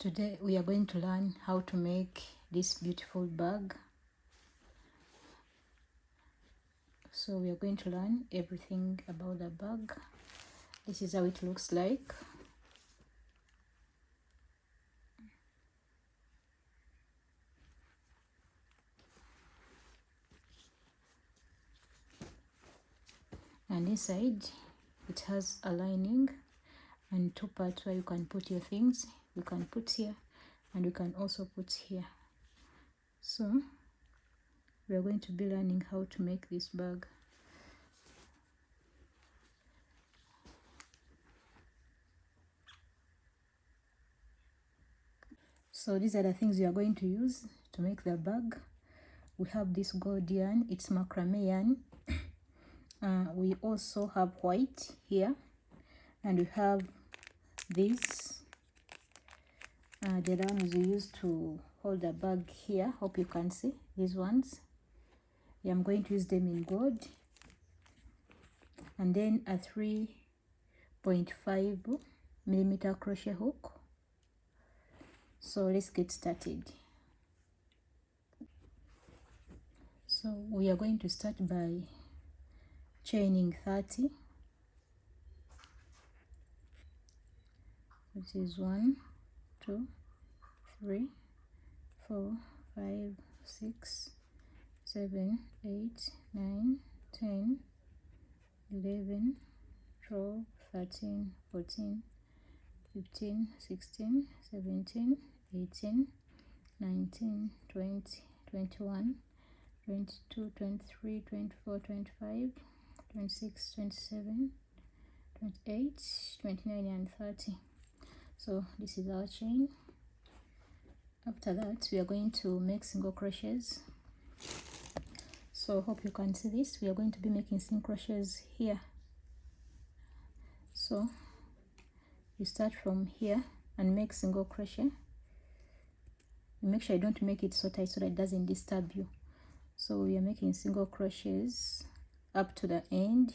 Today we are going to learn how to make this beautiful bag. So we are going to learn everything about the bag. This is how it looks like. And inside it has a lining and two parts where you can put your things. You can put here and you can also put here. So we are going to be learning how to make this bag. So these are the things we are going to use to make the bag. We have this gold yarn, it's macrame yarn. We also have white here, and we have this. The ones we use to hold the bag here. Hope you can see these ones. Yeah, I'm going to use them in gold. And then a 3.5 millimeter crochet hook. So let's get started. So we are going to start by chaining 30. This is 1, 2, 3, 4, 5, 6, 7, 8, 9, 10, 11, 12, 13, 14, 15, 16, 17, 18, 19, 20, 21, 22, 23, 24, 25, 26, 27, 28, 29 and 30. So this is our chain. After that we are going to make single crochets. So hope you can see this. We are going to be making single crochets here. So you start from here and make single crochet. Make sure you don't make it so tight so that it doesn't disturb you. So we are making single crochets up to the end.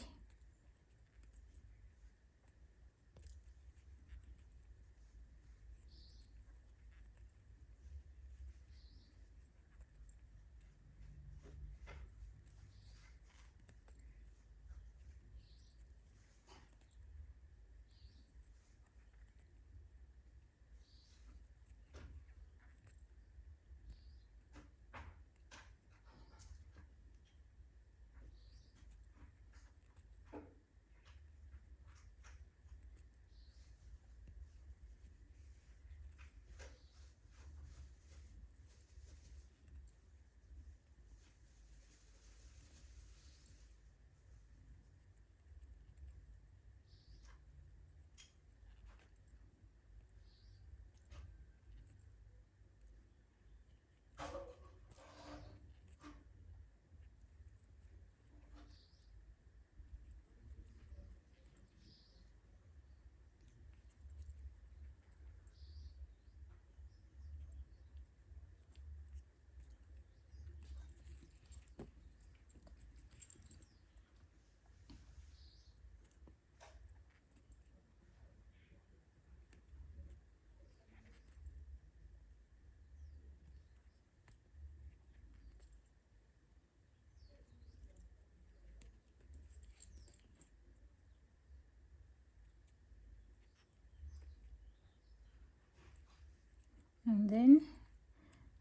And then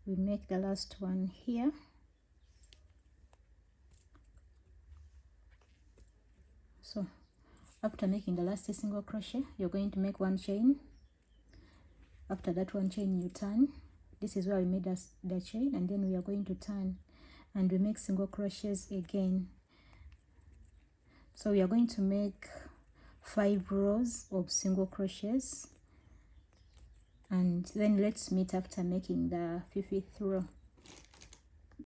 we make the last one here. So after making the last single crochet, you're going to make one chain. After that one chain you turn. This is where we made the chain, and then we are going to turn and we make single crochets again. So we are going to make 5 rows of single crochets, and then let's meet after making the 5th row.